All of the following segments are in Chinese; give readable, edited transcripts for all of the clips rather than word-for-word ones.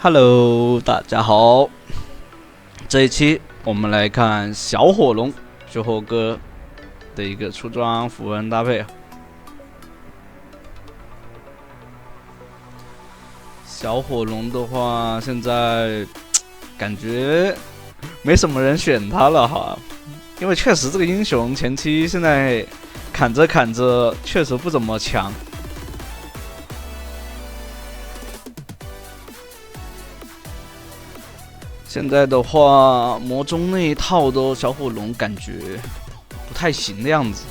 Hello， 大家好。这一期我们来看小火龙绝活哥的一个出装符文搭配。小火龙的话，现在感觉没什么人选他了哈，因为确实这个英雄前期现在砍着砍着确实不怎么强。现在的话，魔宗那一套的小火龙感觉不太行的样子，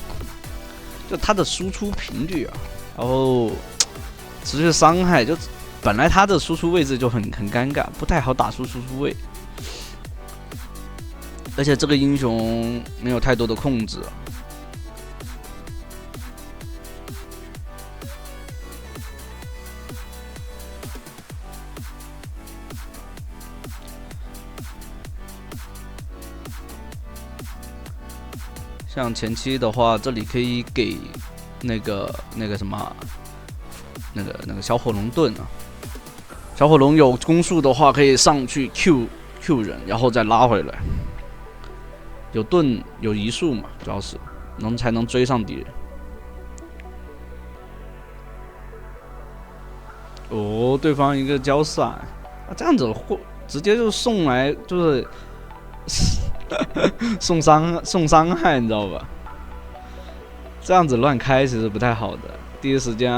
就它的输出频率啊，然后持续伤害，就本来它的输出位置就很尴尬，不太好打出输出位，而且这个英雄没有太多的控制。像前期的话，这里可以给那个什么，那个小火龙盾啊。小火龙有攻速的话，可以上去 Q 人，然后再拉回来。有盾有移速嘛，主要是才能追上敌人。哦，对方一个交闪，这样子直接就送来就是送伤害，你知道吧？这样子乱开其实不太好的。第一时间，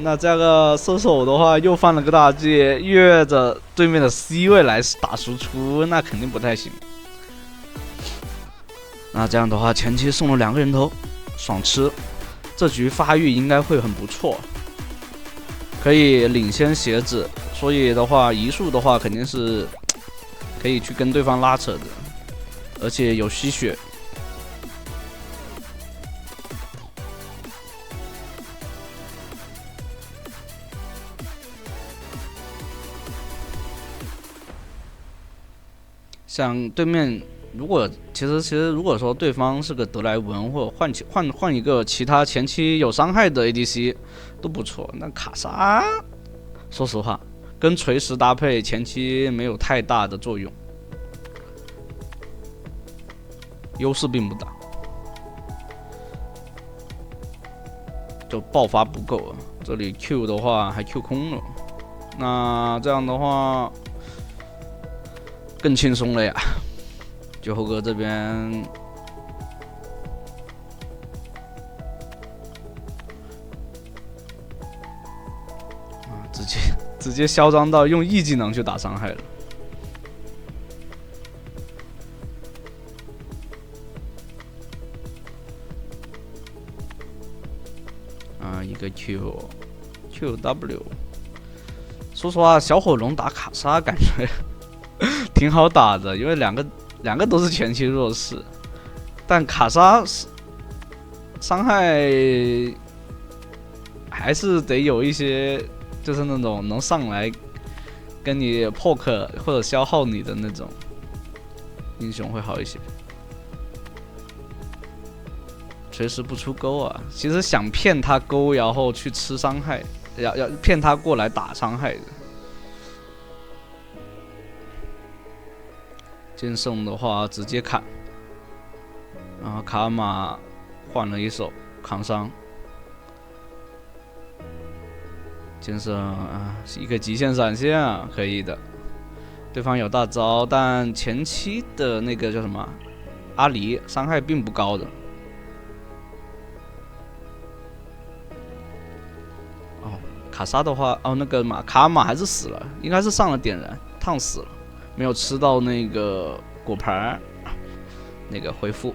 那这个射手的话又犯了个大忌，越着对面的 C 位来打输出，那肯定不太行。那这样的话，前期送了2个人头，爽吃。这局发育应该会很不错，可以领先鞋子，所以的话，移速的话肯定是可以去跟对方拉扯的。而且有吸血，像对面其实如果说对方是个德莱文，或者换一个其他前期有伤害的 ADC 都不错。那卡莎，说实话，跟锤石搭配前期没有太大的作用。优势并不大，就爆发不够啊。这里 Q 的话还 Q 空了，那这样的话更轻松了呀。绝活哥这边直接嚣张到用 E 技能去打伤害了。一个 QW， 说实话，小火龙打卡莎感觉挺好打的，因为两个都是前期弱势，但卡莎伤害还是得有一些，就是那种能上来跟你 poke 或者消耗你的那种英雄会好一些。随时不出钩啊！其实想骗他钩，然后去吃伤害，要骗他过来打伤害的。剑圣的话直接砍，然后卡玛换了一手扛伤。剑圣一个极限闪现啊，可以的。对方有大招，但前期的那个叫什么阿离伤害并不高的。卡莎的话，那个卡玛还是死了，应该是上了点燃，烫死了，没有吃到那个果盘那个恢复。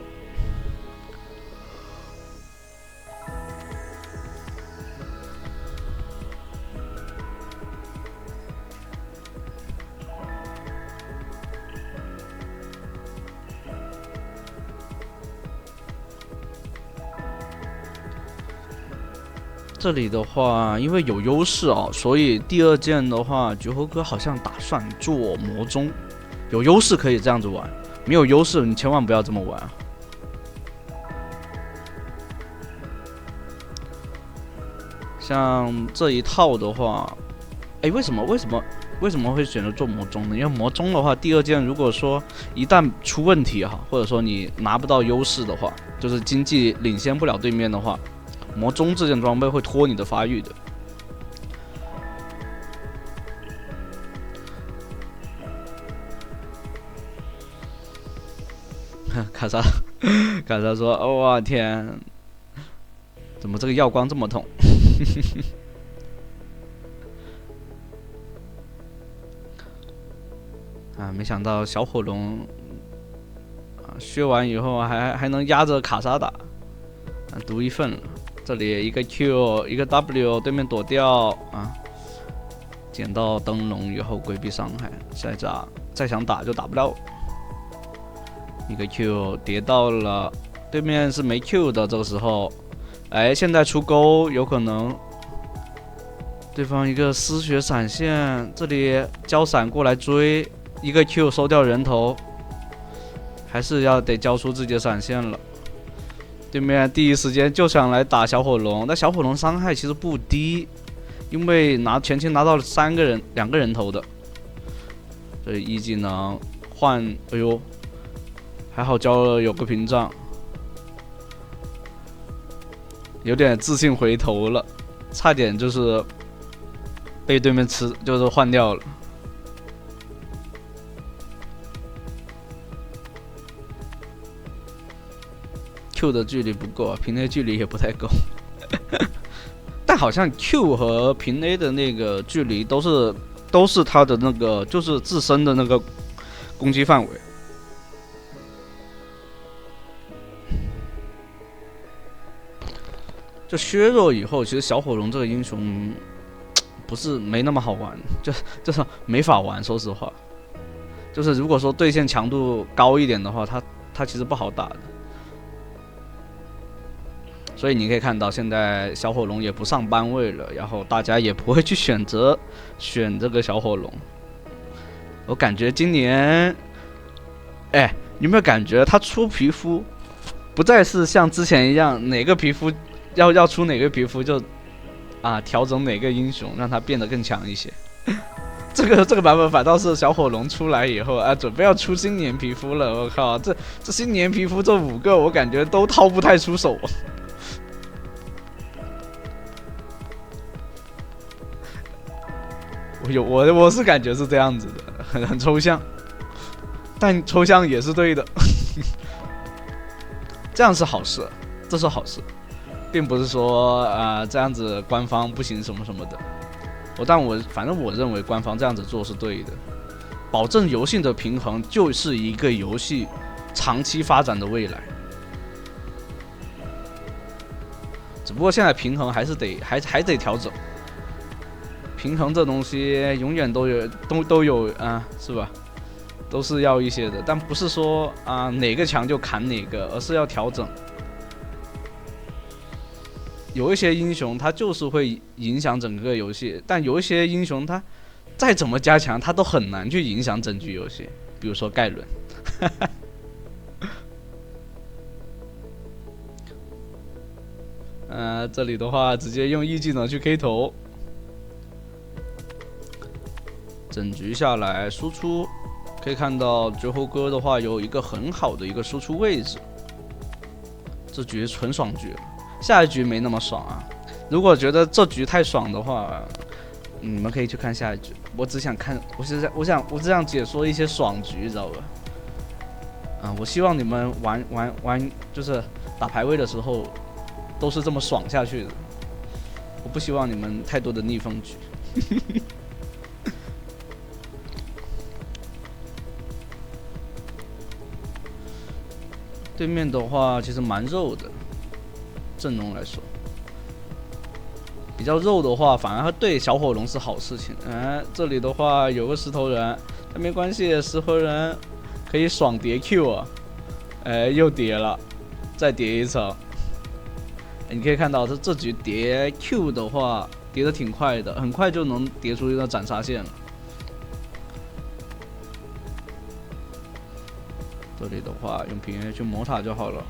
这里的话，因为有优势啊，所以第2件的话，绝活哥好像打算做魔宗。有优势可以这样子玩，没有优势你千万不要这么玩啊。像这一套的话，哎，为什么会选择做魔宗呢？因为魔宗的话，第2件如果说一旦出问题哈，或者说你拿不到优势的话，就是经济领先不了对面的话，魔宗这件装备会拖你的发育的。卡莎说：“哦，我天，怎么这个耀光这么痛？”啊，没想到小火龙啊，削完以后还能压着卡莎打，啊，独一份了。这里一个 Q 一个 W， 对面躲掉啊，捡到灯笼以后规避伤害，再想打就打不了。一个 Q 叠到了，对面是没 Q 的，这个时候，哎，现在出钩有可能。对方一个丝血闪现，这里交闪过来追。一个 Q 收掉人头，还是得交出自己的闪现了。对面第一时间就想来打小火龙，但小火龙伤害其实不低，因为前期拿到了2个人头的，所以一技能换，哎呦，还好交了有个屏障，有点自信回头了，差点就是被对面就是换掉了。Q 的距离不够啊，平 A 距离也不太够，但好像 Q 和平 A 的那个距离都是他的那个就是自身的那个攻击范围。就削弱以后，其实小火龙这个英雄不是没那么好玩，就是没法玩。说实话，就是如果说对线强度高一点的话，他其实不好打的。所以你可以看到，现在小火龙也不上班位了，然后大家也不会去选这个小火龙。我感觉今年，哎，你有没有感觉他出皮肤，不再是像之前一样，哪个皮肤要出哪个皮肤就调整哪个英雄，让他变得更强一些。这个版本反倒是小火龙出来以后啊，准备要出新年皮肤了。我靠，这新年皮肤这5个，我感觉都掏不太出手。我是感觉是这样子的，很抽象，但抽象也是对的。这样是好事，这是好事，并不是说这样子官方不行什么什么的。反正我认为官方这样子做是对的，保证游戏的平衡就是一个游戏长期发展的未来。只不过现在平衡还得调整。平衡这东西永远都有是吧？都是要一些的，但不是说哪个强就砍哪个，而是要调整。有一些英雄他就是会影响整个游戏，但有一些英雄他再怎么加强，他都很难去影响整局游戏。比如说盖伦，这里的话直接用 E 技能去 K 头。整局下来输出，可以看到绝活哥的话有一个很好的一个输出位置，这局纯爽局了。下一局没那么爽啊，如果觉得这局太爽的话，你们可以去看下一局。我只想我只想解说一些爽局，你知道吧？我希望你们玩就是打排位的时候都是这么爽下去的，我不希望你们太多的逆风局。对面的话其实蛮肉的，阵容来说比较肉的话，反而对小火龙是好事情。这里的话有个石头人，但没关系，石头人可以爽叠 Q 啊，又叠了，再叠一层。你可以看到这局叠 Q 的话叠得挺快的，很快就能叠出一个斩杀线了。这里的话用平 A 去魔塔就好了。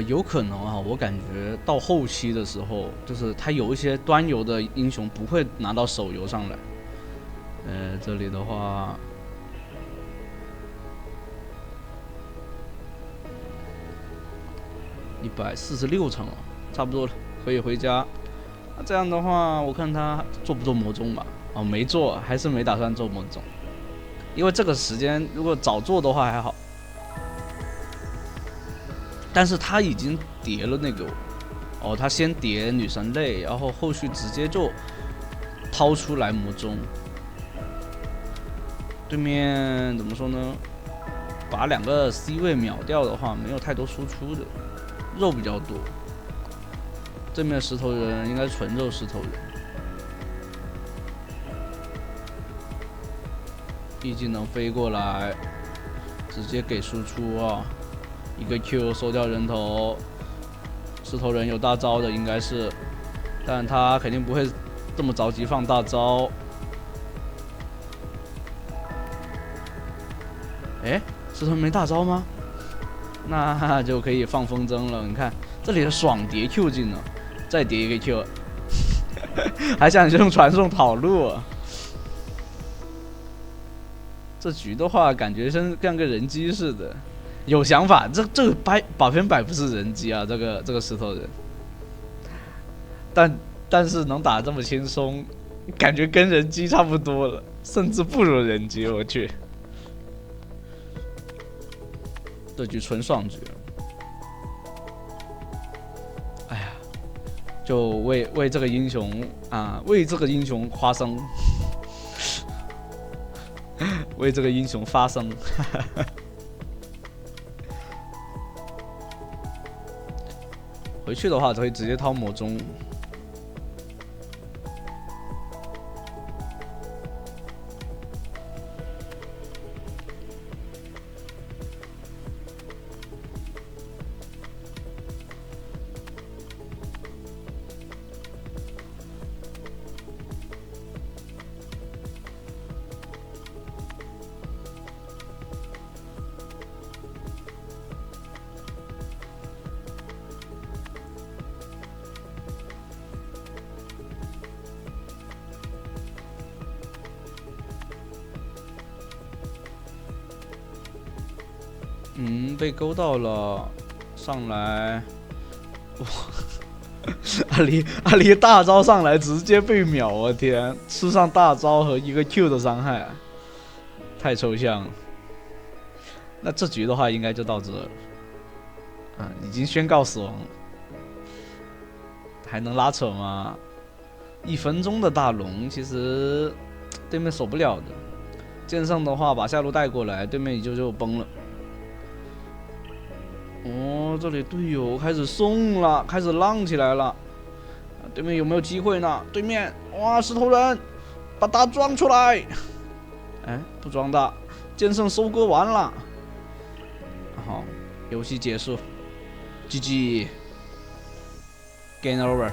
有可能啊，我感觉到后期的时候，就是他有一些端游的英雄不会拿到手游上来。这里的话，146场了，差不多了，可以回家。那这样的话，我看他做不做魔宗吧？哦，没做，还是没打算做魔宗，因为这个时间如果早做的话还好。但是他已经叠了那个，哦，他先叠女神泪，然后后续直接就掏出来魔宗。对面怎么说呢？把2个 C 位秒掉的话，没有太多输出的，肉比较多。对面石头人应该是纯肉石头人，一技能飞过来，直接给输出啊！一个 Q 收掉人头，石头人有大招的应该是，但他肯定不会这么着急放大招。哎，石头人没大招吗？那就可以放风筝了。你看这里的爽叠 Q 技能，再叠一个 Q， 还想用传送讨路啊？这局的话，感觉像个人机似的。有想法，这个100%不是人机啊，这个石头人，但是能打这么轻松，感觉跟人机差不多了，甚至不如人机，我去，这局纯爽局，哎呀，就为这个英雄啊，为这个英雄发声，为这个英雄发声。回去的话，可以直接掏魔宗。被勾到了，上来，哇！阿狸大招上来直接被秒，我天，吃上大招和一个 Q 的伤害，太抽象了。那这局的话应该就到这了，已经宣告死亡了，还能拉扯吗？1分钟的大龙其实对面守不了的，剑圣的话把下路带过来，对面也就崩了。哦，这里队友开始送了，开始浪起来了。对面有没有机会呢？对面，哇，石头人，把他装出来。哎，不装的，剑圣收割完了。好，游戏结束 ，GG， Game over。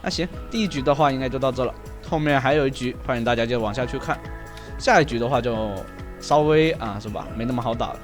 那行，第1局的话应该就到这了，后面还有1局，欢迎大家就往下去看。下一局的话就稍微是吧，没那么好打了。